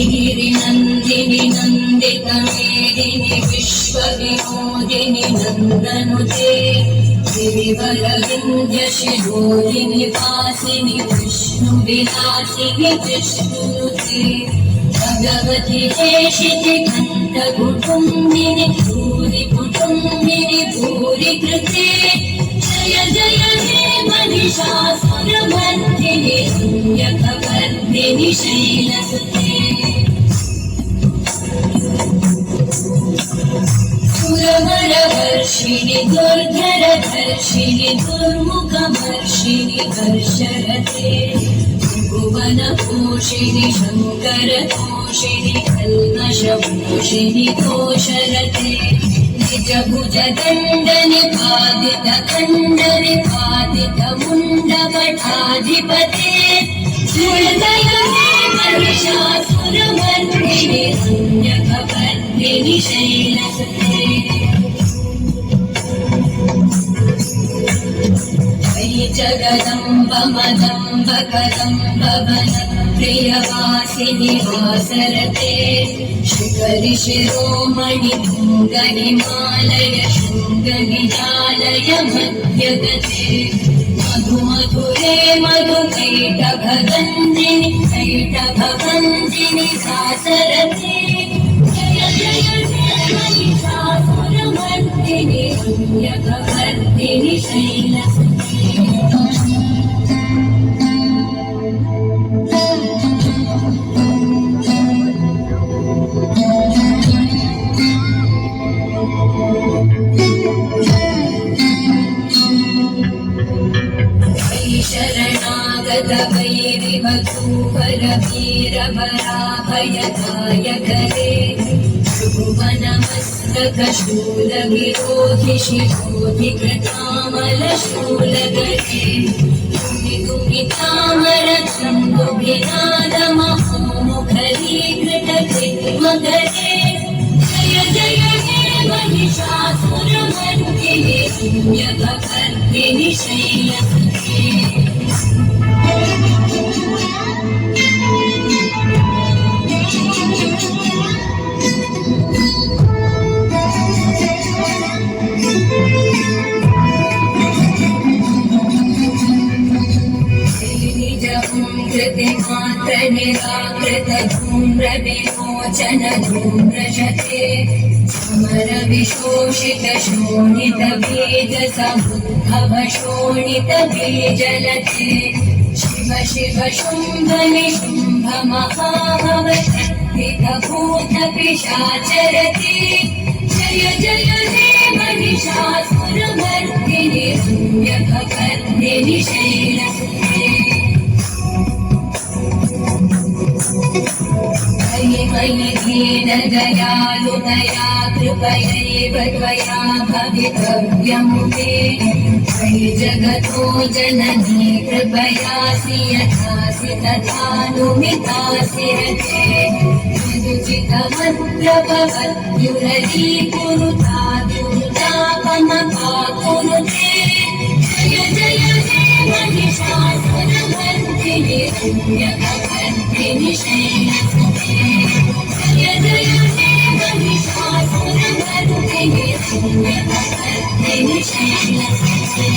गिरिनन्दिनि नन्दितमेदिनि विश्वविनोदिनि नन्दनुते गिरिवरविन्द्यशिरोदिनि वासिनि विष्णुविलासिनि विष्णुनुते भगवति हेशिति कण्ठकुटुम्बिनि भूरि कुटुम्बिनि भूरि कृते जय जय हे महिषासुरमर्दिनि पुण्यकवर्दिनि शैलसुते सुरवरवर्षिणि दुर्धरधर्षिणि दुर्मुखवर्षिणि वर्षरते भुवनपोषिणि शङ्करतोषिणि कल्मषपोषिणि कोशरते निजभुजदण्डनिपातितखण्डनिपातितमुण्डमठाधिपते जय जय हे महिषासुरमर्दिनि पुण्यकवर्दिनि शैलसुते जगदम्ब मदम्ब कदम्ब वनप्रियवासिनि वासरते शिखरि शिरोमणि तुङ्गहिमालय शृङ्गनिजालय मध्यगते मधुमधुरे मधुकैटभगन्दिनि कैटभगन्दिनि वासरते जय जय हे महिषासुरमर्दिनि पुण्यकवर्दिनि शैलसुते शरणागत वैरिवधूवर वीरवराभयदायकरे भुवनमस्तकशूलविरोधि शिरोधि कृतामलशूलगरे तुमितुमितामरतुङ्गुभिनादमहोमुखरीकृतकृत्मगरे जय जय हे महिषासुरमर्दिनि पुण्यकवर्दिनि शैलसुते कृतिमात्र निराकृत धूम्र विमोचन धूम्रशते समर विशोषित शोणित बीज समुद्भव शोणित बीजलते शिव शिव शुम्भ निशुम्भ महाभवतर्पित भूत पिशाचरते जय जय हे महिषासुरमर्दिनि पुण्यकवर्दिनि शैलसुते मयि दीन दयालु दया कृपयैव त्वया भवितव्यं मे मयि जगतो जननी कृपयासि यथासि तथानुमितासि रते यदुचितमद्रपवद्युरलीकुरुताद्युतापमपाकुरुते जय जय हे महिषासुरमर्दिनि पुण्यकवर्दिनि शैलसुते जय जय हे महिषासुरमर्दिनि पुण्यकवर्दिनि शैलसुते